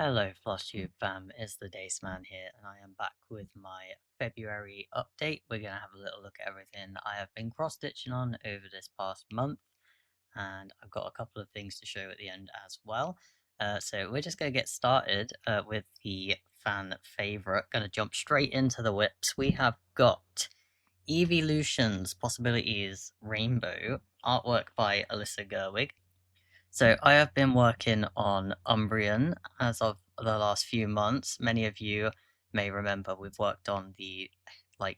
Hello, Flosstube fam, it's the Daceman here, and I am back with my February update. We're going to have a little look at everything I have been cross-stitching on over this past month, and I've got a couple of things to show at the end as well. So we're just going to get started with the fan favorite. Going to jump straight into the whips. We have got Eeveelutions Possibilities Rainbow, artwork by Alyssa Gerwig. So I have been working on Umbrian as of the last few months. Many of you may remember we've worked on the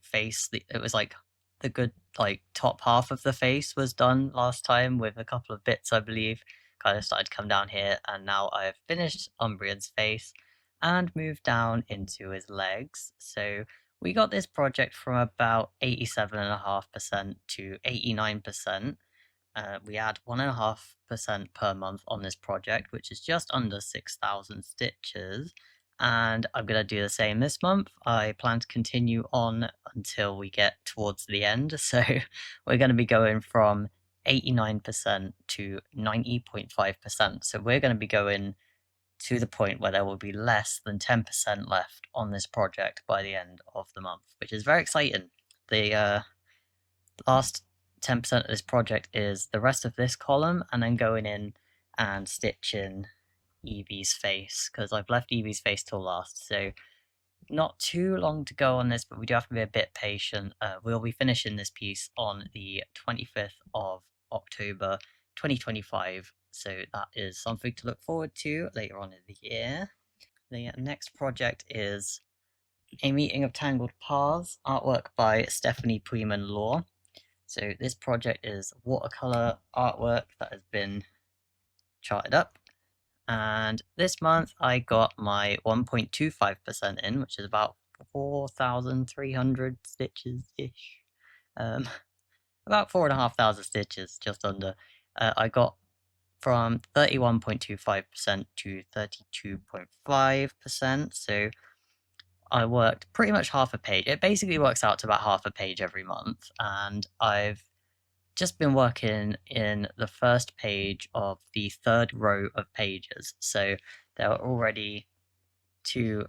face. It was like the good top half of the face was done last time with a couple of bits, I believe. Kind of started to come down here, and now I have finished Umbrian's face and moved down into his legs. So we got this project from about 87.5% to 89%. We add 1.5% per month on this project, which is just under 6,000 stitches. And I'm going to do the same this month. I plan to continue on until we get towards the end. So we're going to be going from 89% to 90.5%. So we're going to be going to the point where there will be less than 10% left on this project by the end of the month, which is very exciting. The last 10% of this project is the rest of this column, and then going in and stitching Evie's face, because I've left Evie's face till last, so not too long to go on this, but we do have to be a bit patient. We'll be finishing this piece on the 25th of October 2025, so that is something to look forward to later on in the year. The next project is A Meeting of Tangled Paths, artwork by Stephanie Puiman-Law. So this project is watercolor artwork that has been charted up. And this month I got my 1.25% in, which is about 4,300 stitches-ish. About 4,500 stitches, just under. I got from 31.25% to 32.5%, so I worked pretty much half a page. It basically works out to about half a page every month, and I've just been working in the first page of the third row of pages. So there are already 2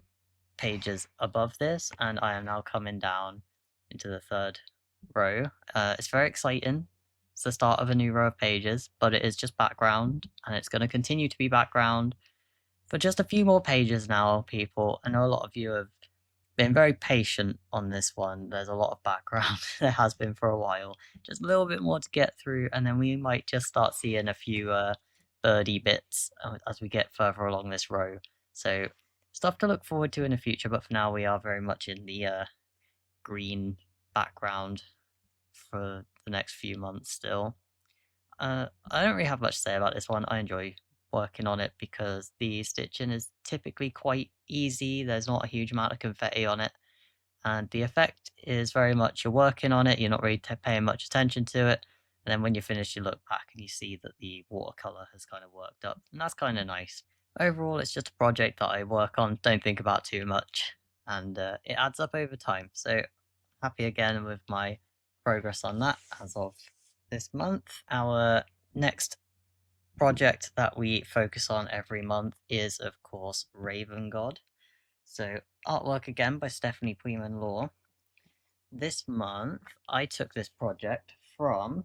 pages above this, and I am now coming down into the third row. It's very exciting. It's the start of a new row of pages, but it is just background, and it's going to continue to be background for just a few more pages now, people. I know a lot of you have been very patient on this one. There's a lot of background. There has been for a while. Just a little bit more to get through, and then we might just start seeing a few birdie bits as we get further along this row. So stuff to look forward to in the future, but for now we are very much in the green background for the next few months still. I don't really have much to say about this one. I enjoy working on it because the stitching is typically quite easy. There's not a huge amount of confetti on it, and the effect is very much you're working on it, you're not really paying much attention to it, and then when you're finished you look back and you see that the watercolor has kind of worked up, and that's kind of nice. Overall, it's just a project that I work on, don't think about too much, and it adds up over time. So happy again with my progress on that as of this month. Our next project that we focus on every month is, of course, Raven God. So artwork again by Stephanie Puiman-Law. This month, I took this project from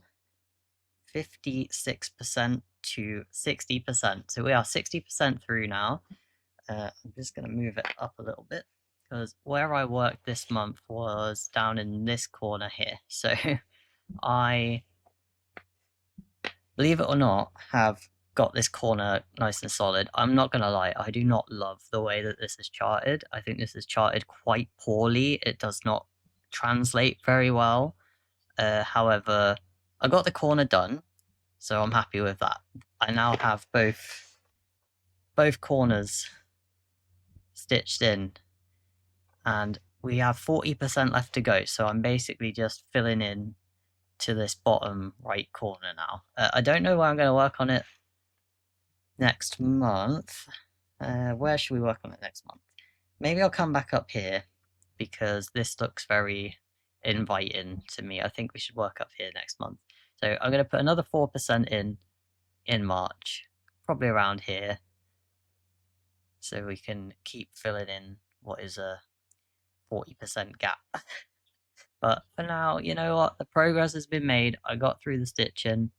56% to 60%. So we are 60% through now. I'm just going to move it up a little bit because where I worked this month was down in this corner here. So I, believe it or not, have got this corner nice and solid. I'm not going to lie, I do not love the way that this is charted. I think this is charted quite poorly. It does not translate very well. However, I got the corner done, so I'm happy with that. I now have both corners stitched in, and we have 40% left to go, so I'm basically just filling in to this bottom right corner now. I don't know where I'm going to work on it next month. Where should we work on it next month? Maybe I'll come back up here because this looks very inviting to me. I think we should work up here next month. So I'm going to put another 4% in March, probably around here. so we can keep filling in what is a 40% gap. But for now, you know what? The progress has been made. I got through the stitching.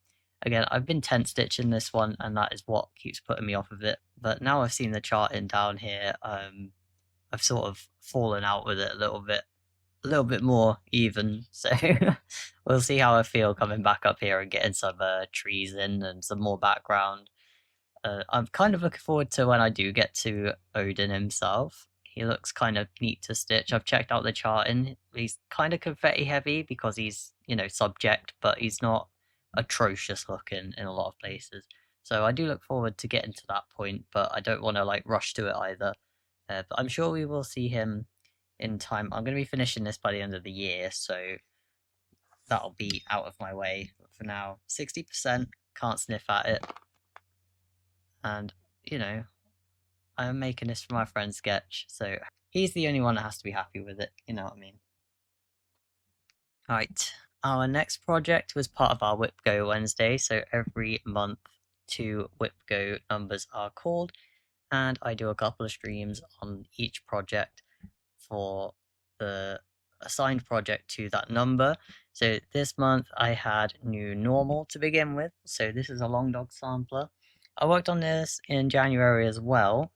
Again, I've been tent stitching this one, and that is what keeps putting me off of it. But now I've seen the charting down here, I've sort of fallen out with it a little bit more even. So we'll see how I feel coming back up here and getting some trees in and some more background. I'm kind of looking forward to when I do get to Odin himself. He looks kind of neat to stitch. I've checked out the charting. He's kind of confetti heavy because he's, you know, subject, but he's not atrocious looking in a lot of places. So I do look forward to getting to that point, but I don't want to like rush to it either. But I'm sure we will see him in time. I'm going to be finishing this by the end of the year, so that'll be out of my way. But for now, 60%, can't sniff at it. And, you know, I'm making this for my friend Sketch, so he's the only one that has to be happy with it, you know what I mean? Right, our next project was part of our Whip Go Wednesday, so every month 2 Whip Go numbers are called, and I do a couple of streams on each project for the assigned project to that number. So this month I had New Normal to begin with, so this is a long dog sampler. I worked on this in January as well,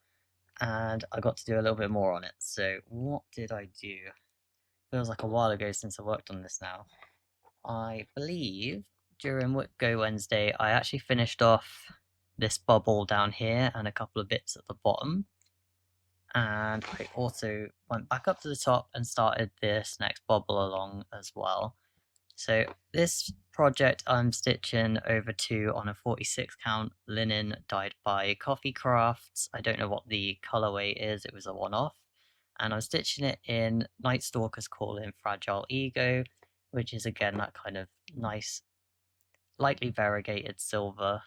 and I got to do a little bit more on it. So what did I do? Feels like a while ago since I worked on this now. I believe during Whip Go Wednesday, I actually finished off this bubble down here and a couple of bits at the bottom. And I also went back up to the top and started this next bubble along as well. So this project I'm stitching over to on a 46 count linen dyed by Coffee Crafts. I don't know what the colorway is, it was a one-off. And I'm stitching it in Night Stalker's Call in Fragile Ego, which is again that kind of nice, lightly variegated silver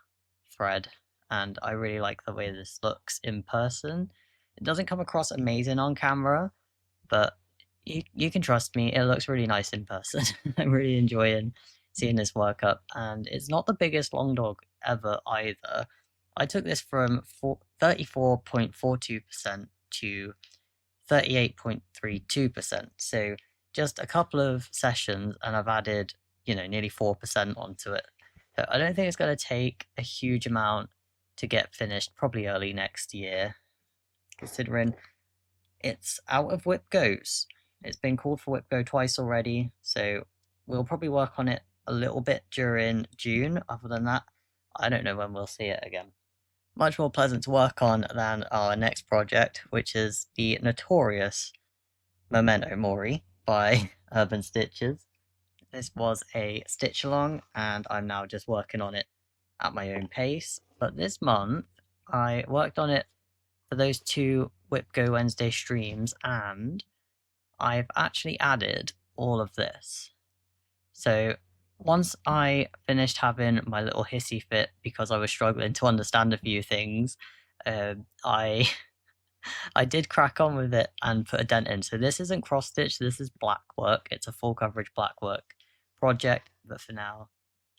thread. And I really like the way this looks in person. It doesn't come across amazing on camera, but you can trust me, it looks really nice in person. I'm really enjoying seeing this work up, and it's not the biggest long dog ever either. I took this from 34.42% to 38.32%, so just a couple of sessions and I've added, you know, nearly 4% onto it. So I don't think it's going to take a huge amount to get finished, probably early next year, considering it's out of Whip Goes. It's been called for Whip Go twice already, so we'll probably work on it a little bit during June. Other than that, I don't know when we'll see it again. Much more pleasant to work on than our next project, which is the notorious Memento Mori by Urban Stitches. This was a stitch along, and I'm now just working on it at my own pace. But this month, I worked on it for those 2 Whip Go Wednesday streams, and I've actually added all of this. So once I finished having my little hissy fit because I was struggling to understand a few things, I I did crack on with it and put a dent in. So this isn't cross stitch, this is black work. It's a full coverage black work project, but for now,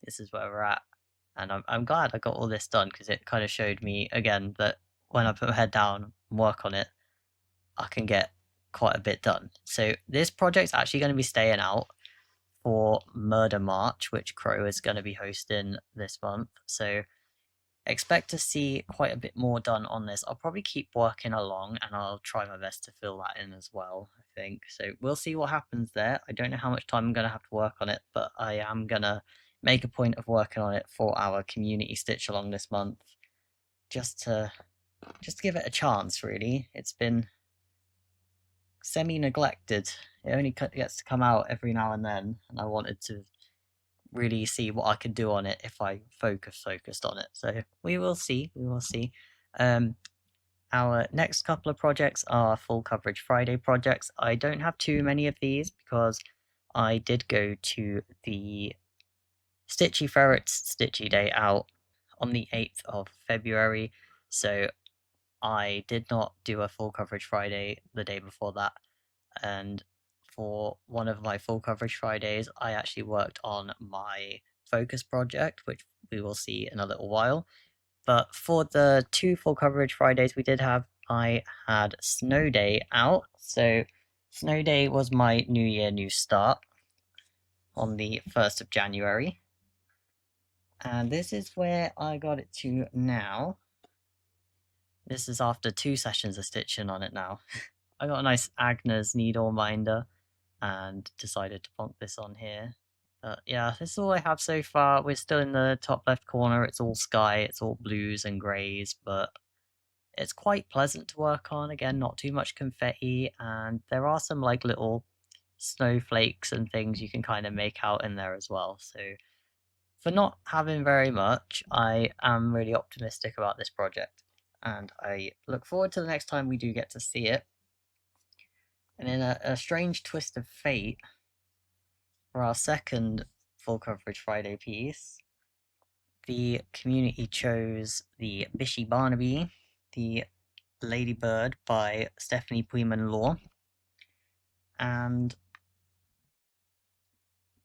this is where we're at. And I'm glad I got all this done because it kind of showed me again that when I put my head down and work on it, I can get quite a bit done. So this project's actually going to be staying out for Murder March, which Crow is going to be hosting this month. So expect to see quite a bit more done on this. I'll probably keep working along and I'll try my best to fill that in as well, I think. So we'll see what happens there. I don't know how much time I'm going to have to work on it, but I am going to make a point of working on it for our community stitch along this month, just to give it a chance, really. It's been semi-neglected. It only gets to come out every now and then, and I wanted to really see what I could do on it if I focused on it. So we will see. We will see. Our next couple of projects are full coverage Friday projects. I don't have too many of these because I did go to the Stitchy Ferret's Stitchy Day out on the 8th of February, so I did not do a full coverage Friday the day before that. And for one of my full coverage Fridays, I actually worked on my focus project, which we will see in a little while. But for the 2 full coverage Fridays we did have, I had Snow Day out. So Snow Day was my New Year, New Start on the 1st of January. And this is where I got it to now. This is after 2 sessions of stitching on it now. I got a nice Agnes needle minder and decided to plonk this on here. But yeah, this is all I have so far. We're still in the top left corner. It's all sky, it's all blues and greys, but it's quite pleasant to work on. Again, not too much confetti, and there are some like little snowflakes and things you can kind of make out in there as well. So for not having very much, I am really optimistic about this project, and I look forward to the next time we do get to see it. And in a strange twist of fate, for our second full coverage Friday piece, the community chose the Bishy Barnaby, the Ladybird by Stephanie Puiman Law. And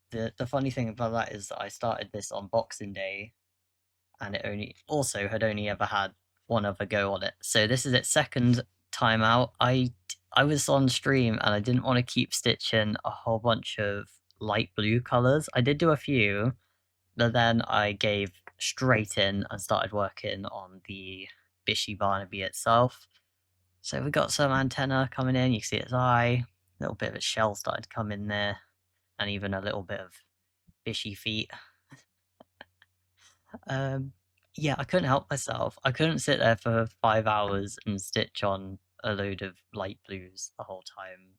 the funny thing about that is that I started this on Boxing Day, and it had only ever had one other go on it. So this is its second time out. I was on stream and I didn't want to keep stitching a whole bunch of light blue colors. I did do a few, but then I gave straight in and started working on the Bishy Barnaby itself. So we got some antenna coming in. You can see its eye, a little bit of its shell started to come in there, and even a little bit of Bishy feet. Yeah, I couldn't help myself. I couldn't sit there for 5 hours and stitch on a load of light blues the whole time.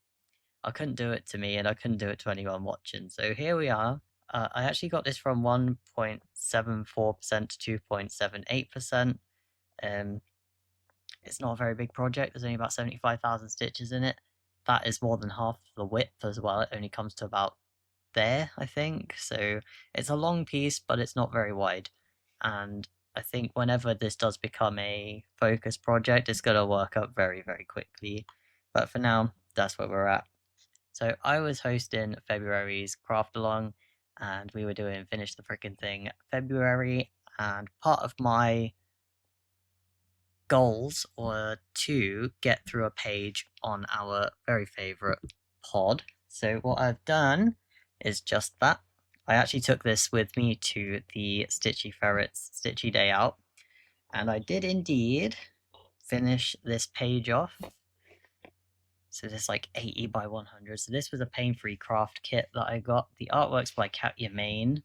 I couldn't do it to me, and I couldn't do it to anyone watching. So here we are. I actually got this from 1.74% to 2.78%. It's not a very big project. There's only about 75,000 stitches in it. That is more than half the width as well. It only comes to about there, I think. So it's a long piece, but it's not very wide. And I think whenever this does become a focus project, it's going to work up very, very quickly. But for now, that's where we're at. So I was hosting February's craft along, and we were doing Finish the Frickin' Thing February. And part of my goals were to get through a page on our very favorite pod. So what I've done is just that. I actually took this with me to the Stitchy Ferret's Stitchy Day Out, and I did indeed finish this page off. So this like 80 by 100. So this was a pain-free craft kit that I got. The artwork's by Katya Main,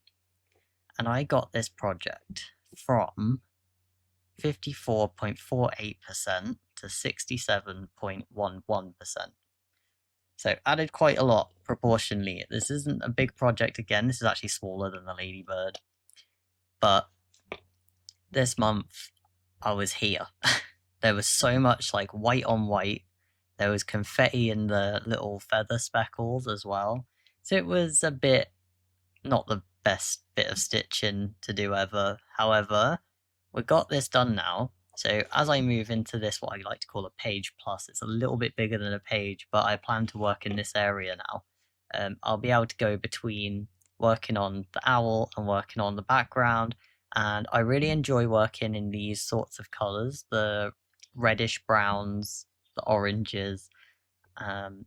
and I got this project from 54.48% to 67.11%. So added quite a lot proportionally. This isn't a big project again. This is actually smaller than the Ladybird. But this month I was here. There was so much like white on white. There was confetti in the little feather speckles as well. So it was a bit not the best bit of stitching to do ever. However, we got this done now. So as I move into this, what I like to call a page plus, it's a little bit bigger than a page, but I plan to work in this area now. I'll be able to go between working on the owl and working on the background. And I really enjoy working in these sorts of colors, the reddish browns, the oranges.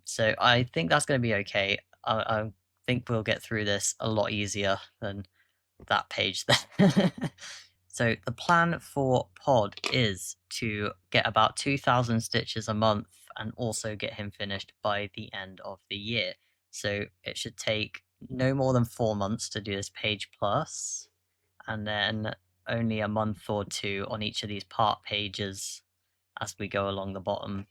So I think that's going to be okay. I think we'll get through this a lot easier than that page there. So the plan for Pod is to get about 2,000 stitches a month and also get him finished by the end of the year. So it should take no more than 4 months to do this page plus, and then only a month or two on each of these part pages as we go along the bottom.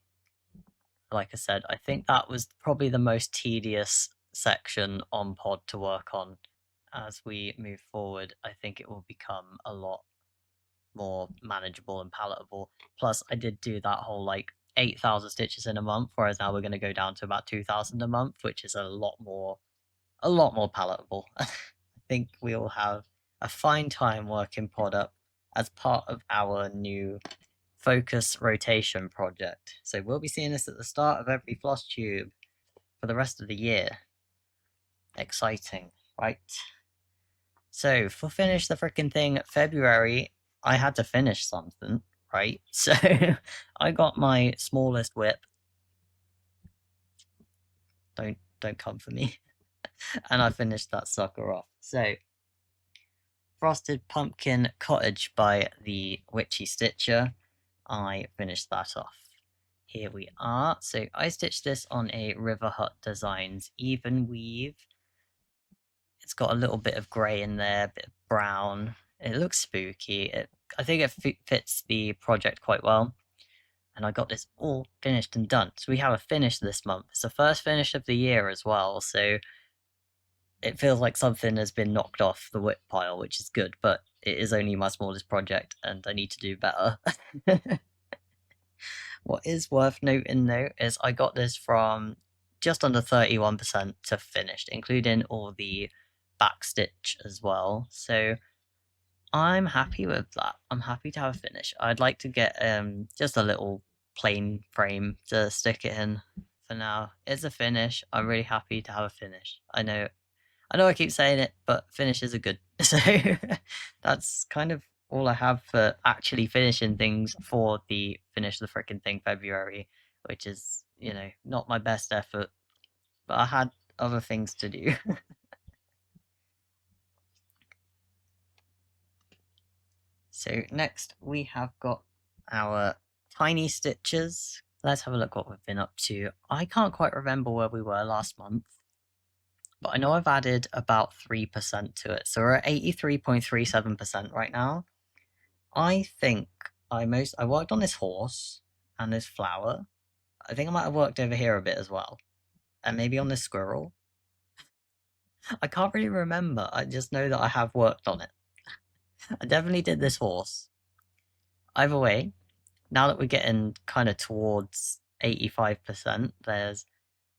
Like I said, I think that was probably the most tedious section on Pod to work on. As we move forward, I think it will become a lot more manageable and palatable. Plus, I did do that whole like 8,000 stitches in a month, whereas now we're going to go down to about 2,000 a month, which is a lot more palatable. I think we'll have a fine time working Pod up as part of our new focus rotation project. So we'll be seeing this at the start of every Flosstube for the rest of the year. Exciting, right? So for Finish the Frickin' Thing February, I had to finish something. right? So I got my smallest whip. Don't come for me. And I finished that sucker off. So Frosted Pumpkin Cottage by the Witchy Stitcher. I finished that off. Here we are. So I stitched this on a River Hut Designs even weave. It's got a little bit of grey in there, a bit of brown. It looks spooky. I think it fits the project quite well. And I got this all finished and done. So we have a finish this month. It's the first finish of the year as well. So it feels like something has been knocked off the whip pile, which is good, but it is only my smallest project and I need to do better. What is worth noting though is I got this from just under 31% to finished, including all the backstitch as well. So I'm happy with that. I'm happy to have a finish. I'd like to get just a little plain frame to stick it in for now. It's a finish. I'm really happy to have a finish. I know I keep saying it, but finishes are good. So that's kind of all I have for actually finishing things for the Finish the Frickin' Thing February, which is, not my best effort, but I had other things to do. So next we have got our tiny stitches. Let's have a look what we've been up to. I can't quite remember where we were last month, but I know I've added about 3% to it. So we're at 83.37% right now. I think I worked on this horse and this flower. I think I might have worked over here a bit as well. And maybe on this squirrel. I can't really remember. I just know that I have worked on it. I definitely did this horse. Either way, now that we're getting kind of towards 85%, there's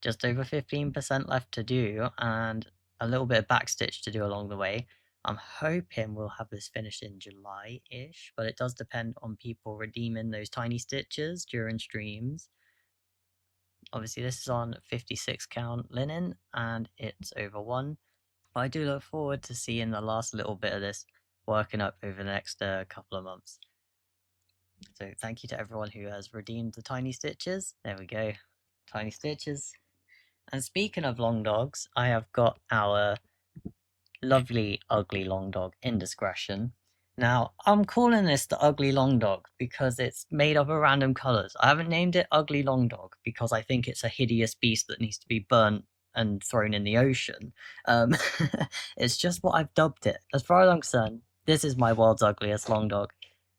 just over 15% left to do and a little bit of backstitch to do along the way. I'm hoping we'll have this finished in July-ish, but it does depend on people redeeming those tiny stitches during streams. Obviously, this is on 56 count linen and it's over 1. But I do look forward to seeing the last little bit of this working up over the next couple of months. So thank you to everyone who has redeemed the tiny stitches. There we go, tiny stitches. And speaking of long dogs, I have got our lovely ugly long dog Indiscretion. Now, I'm calling this the ugly long dog because it's made up of random colours. I haven't named it ugly long dog because I think it's a hideous beast that needs to be burnt and thrown in the ocean. It's just what I've dubbed it. As far as I'm concerned, this is my world's ugliest long dog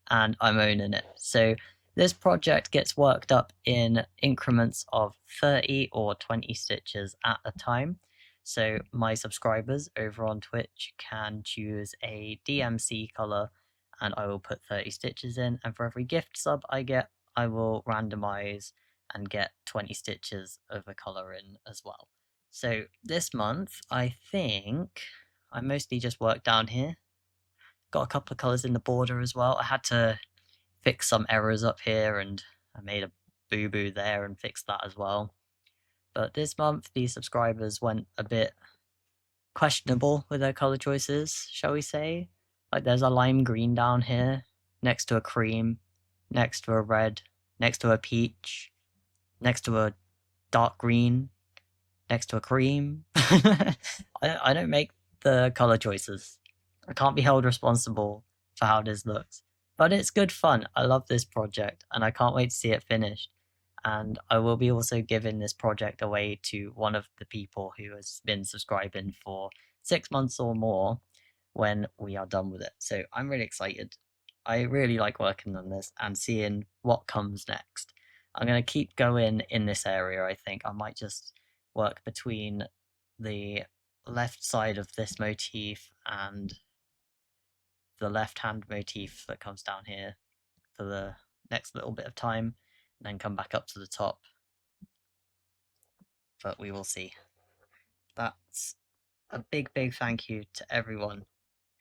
and I'm owning it. So this project gets worked up in increments of 30 or 20 stitches at a time. So my subscribers over on Twitch can choose a DMC color and I will put 30 stitches in. And for every gift sub I get, I will randomize and get 20 stitches of a color in as well. So this month, I think I mostly just worked down here. Got a couple of colors in the border as well. I had to fix some errors up here and I made a boo-boo there and fixed that as well. But this month, the subscribers went a bit questionable with their color choices, shall we say. Like there's a lime green down here, next to a cream, next to a red, next to a peach, next to a dark green, next to a cream. I don't make the color choices. I can't be held responsible for how this looks. But it's good fun. I love this project and I can't wait to see it finished. And I will be also giving this project away to one of the people who has been subscribing for 6 months or more when we are done with it. So I'm really excited. I really like working on this and seeing what comes next. I'm going to keep going in this area, I think. I might just work between the left side of this motif and the left hand motif that comes down here for the next little bit of time and then come back up to the top. But we will see. That's a big thank you to everyone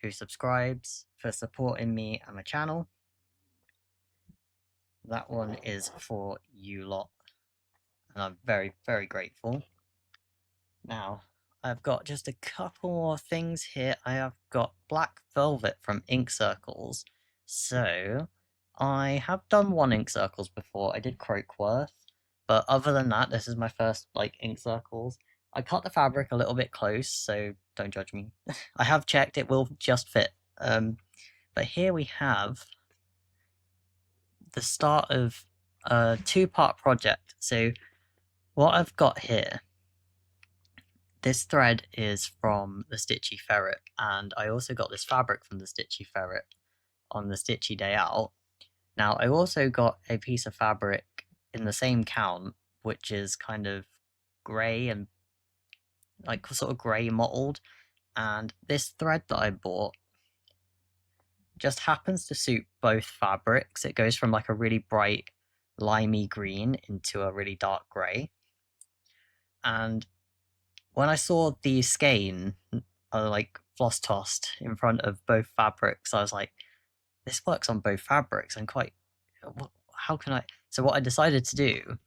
who subscribes for supporting me and my channel. That one is for you lot and I'm very grateful. Now, I've got just a couple more things here. I have got black velvet from Ink Circles. So I have done one ink circles before. I did Croakworth, but other than that, this is my first like ink circles. I cut the fabric a little bit close, so don't judge me. I have checked; it will just fit. But here we have the start of a two-part project. So what I've got here, this thread is from the Stitchy Ferret, and I also got this fabric from the Stitchy Ferret on the Stitchy Day Out. Now, I also got a piece of fabric in the same count, which is kind of grey and like sort of grey mottled, and this thread that I bought just happens to suit both fabrics. It goes from like a really bright limey green into a really dark grey. And when I saw the skein like floss tossed in front of both fabrics, I was like, this works on both fabrics. I'm quite, how can I? So what I decided to do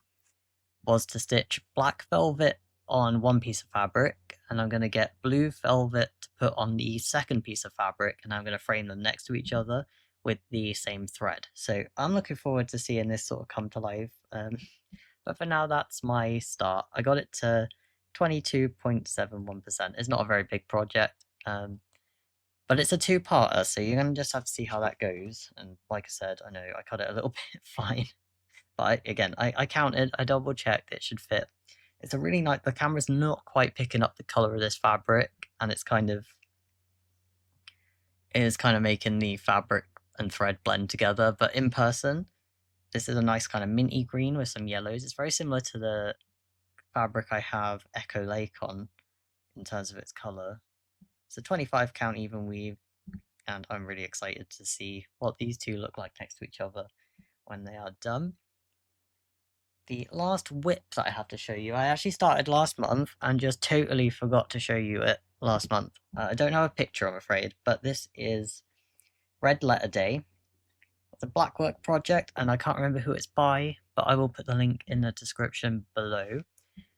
was to stitch black velvet on one piece of fabric, and I'm going to get blue velvet to put on the second piece of fabric, and I'm going to frame them next to each other with the same thread. So I'm looking forward to seeing this sort of come to life. But for now, that's my start. I got it to 22.71%. It's not a very big project, but it's a two-parter, so you're going to just have to see how that goes. And like I said, I know I cut it a little bit fine. But I counted, I double checked, it should fit. It's a really nice, the camera's not quite picking up the color of this fabric, and it is kind of making the fabric and thread blend together. But in person, this is a nice kind of minty green with some yellows. It's very similar to the fabric I have Echo Lake on in terms of its color. It's a 25 count even weave, and I'm really excited to see what these two look like next to each other when they are done. The last whip that I have to show you, I actually started last month and just totally forgot to show you it last month. I don't have a picture, I'm afraid, but this is Red Letter Day. It's a blackwork project, and I can't remember who it's by, but I will put the link in the description below.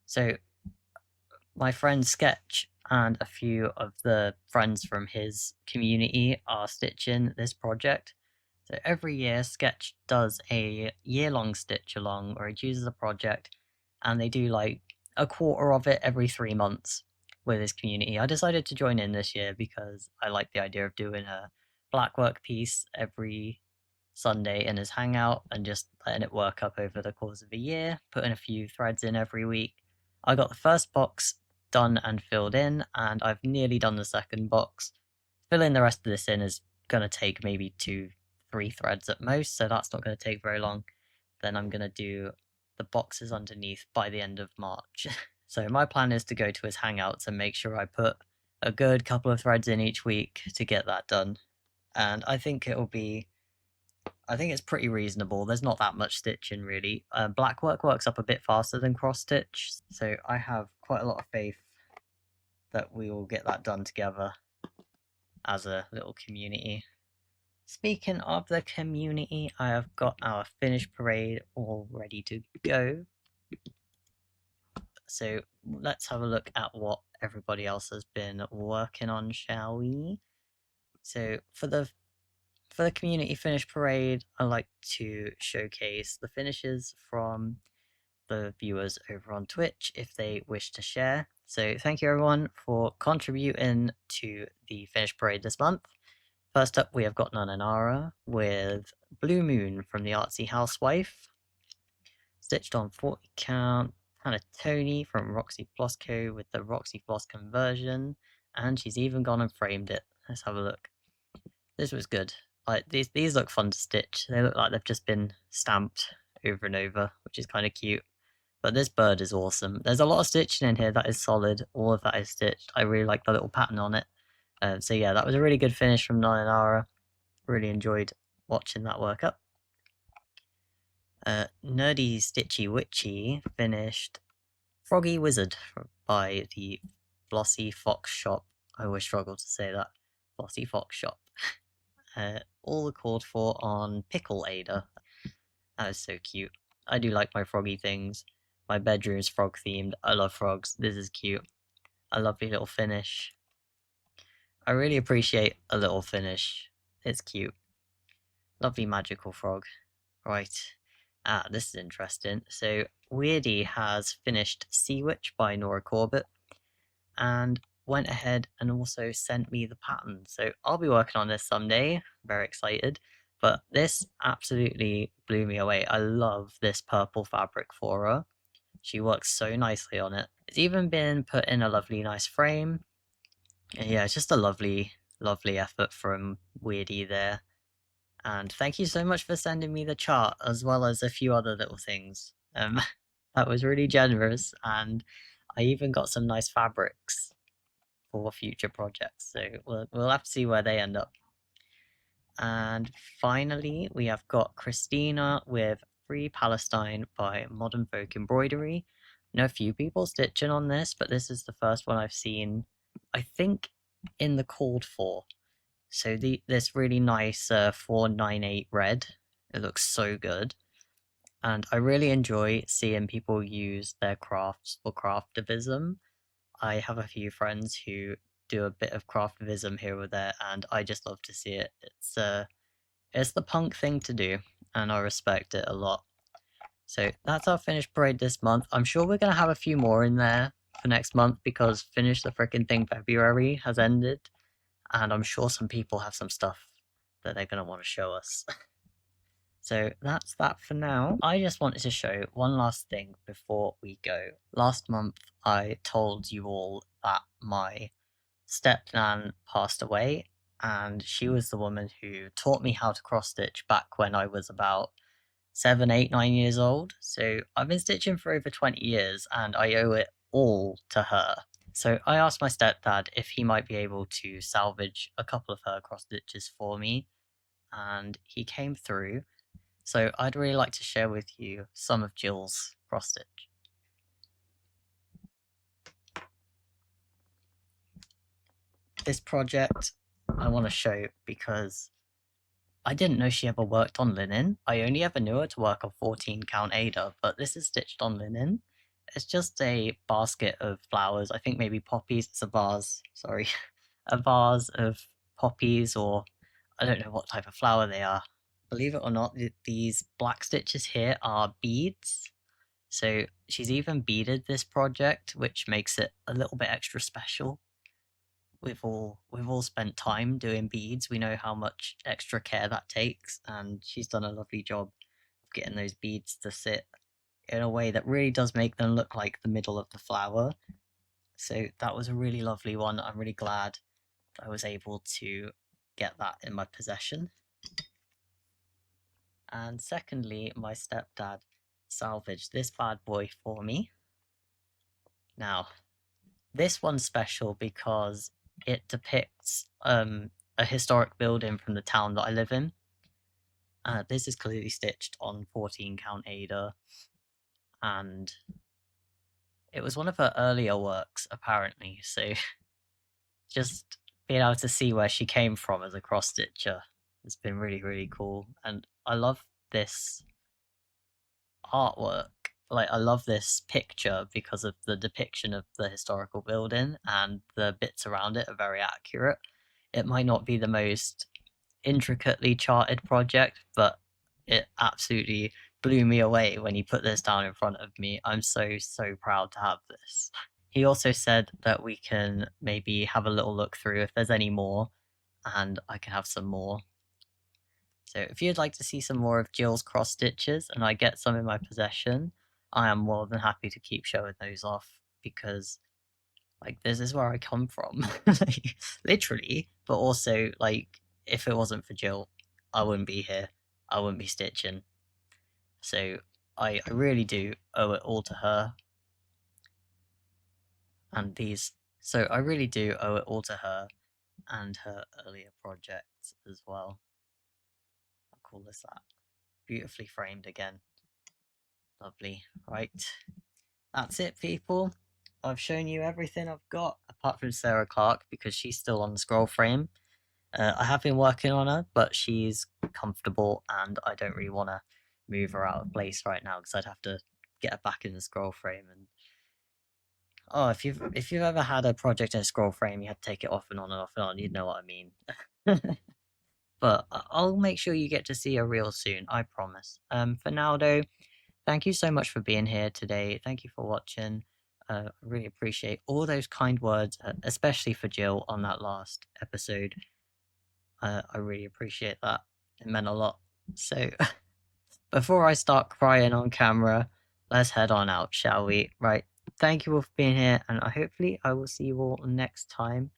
So my friend Sketch and a few of the friends from his community are stitching this project. So every year, Sketch does a year-long stitch along where he chooses a project, and they do like a quarter of it every 3 months with his community. I decided to join in this year because I like the idea of doing a blackwork piece every Sunday in his hangout and just letting it work up over the course of a year, putting a few threads in every week. I got the first box done and filled in, and I've nearly done the second box. Filling the rest of this in is going to take maybe 2-3 threads at most, so that's not going to take very long. Then I'm going to do the boxes underneath by the end of March. So my plan is to go to his hangouts and make sure I put a good couple of threads in each week to get that done. And I think it's pretty reasonable. There's not that much stitching really. Blackwork works up a bit faster than cross stitch, so I have quite a lot of faith that we will get that done together as a little community. Speaking of the community, I have got our finish parade all ready to go. So let's have a look at what everybody else has been working on, shall we? So for the community finish parade, I like to showcase the finishes from the viewers over on Twitch if they wish to share. So thank you everyone for contributing to the finish parade this month. First up, we have got Nananara with Blue Moon from the Artsy Housewife. Stitched on 40 count, Hannah Tony from Roxy Floss Co. with the Roxy Floss conversion. And she's even gone and framed it. Let's have a look. This was good. Like these look fun to stitch. They look like they've just been stamped over and over, which is kind of cute. But this bird is awesome. There's a lot of stitching in here that is solid. All of that is stitched. I really like the little pattern on it. So yeah, that was a really good finish from Nananara. Really enjoyed watching that work up. Nerdy Stitchy Witchy finished Froggy Wizard by the Flossy Fox Shop. I always struggle to say that. Flossy Fox Shop. All called for on Pickle Ada. That is so cute. I do like my froggy things. My bedroom's frog themed. I love frogs. This is cute. A lovely little finish. I really appreciate a little finish. It's cute. Lovely magical frog. Right. Ah, this is interesting. So Weirdey has finished Sea Witch by Nora Corbett and went ahead and also sent me the pattern. So I'll be working on this someday. Very excited. But this absolutely blew me away. I love this purple fabric for her. She works so nicely on it. It's even been put in a lovely, nice frame. And yeah, it's just a lovely, lovely effort from Weirdey there. And thank you so much for sending me the chart as well as a few other little things. That was really generous, and I even got some nice fabrics for future projects. So we'll have to see where they end up. And finally, we have got Christina with Free Palestine by Modern Folk Embroidery. I know a few people stitching on this, but this is the first one I've seen, I think, in the called for. So this really nice 498 red. It looks so good. And I really enjoy seeing people use their crafts for craftivism. I have a few friends who do a bit of craftivism here or there, and I just love to see it. It's the punk thing to do, and I respect it a lot. So that's our finished parade this month. I'm sure we're gonna have a few more in there for next month because Finish the Frickin' Thing February has ended, and I'm sure some people have some stuff that they're gonna want to show us. So that's that for now. I just wanted to show one last thing before we go. Last month, I told you all that my step-nan passed away, and she was the woman who taught me how to cross-stitch back when I was about 7, 8, 9 years old. So I've been stitching for over 20 years, and I owe it all to her. So I asked my stepdad if he might be able to salvage a couple of her cross-stitches for me, and he came through. So I'd really like to share with you some of Jill's cross stitch. This project I want to show because I didn't know she ever worked on linen. I only ever knew her to work on 14 count Ada, but this is stitched on linen. It's just a basket of flowers. I think maybe poppies. It's a vase, sorry. A vase of poppies, or I don't know what type of flower they are. Believe it or not, these black stitches here are beads. So she's even beaded this project, which makes it a little bit extra special. We've all spent time doing beads. We know how much extra care that takes, and she's done a lovely job of getting those beads to sit in a way that really does make them look like the middle of the flower. So that was a really lovely one. I'm really glad I was able to get that in my possession. And secondly, my stepdad salvaged this bad boy for me. Now, this one's special because it depicts a historic building from the town that I live in. This is clearly stitched on 14 count Ada, and it was one of her earlier works, apparently, so just being able to see where she came from as a cross stitcher has been really, really cool. And I love this artwork. Like, I love this picture because of the depiction of the historical building, and the bits around it are very accurate. It might not be the most intricately charted project, but it absolutely blew me away when he put this down in front of me. I'm so, so proud to have this. He also said that we can maybe have a little look through if there's any more, and I can have some more. So if you'd like to see some more of Jill's cross stitches and I get some in my possession, I am more than happy to keep showing those off because like this is where I come from. Like, literally, but also like if it wasn't for Jill, I wouldn't be here. I wouldn't be stitching. So I really do owe it all to her. And so I really do owe it all to her and her earlier projects as well. How cool is that? Beautifully framed again. Lovely. Right. That's it, people. I've shown you everything I've got, apart from Sarah Clark, because she's still on the scroll frame. I have been working on her, but she's comfortable, and I don't really want to move her out of place right now, because I'd have to get her back in the scroll frame. And oh, if you've ever had a project in a scroll frame, you had to take it off and on and off and on, you'd know what I mean. but I'll make sure you get to see a reel soon, I promise. For now though, thank you so much for being here today. Thank you for watching. I really appreciate all those kind words, especially for Jill on that last episode. I really appreciate that. It meant a lot. So before I start crying on camera, let's head on out, shall we? Right. Thank you all for being here, and hopefully I will see you all next time.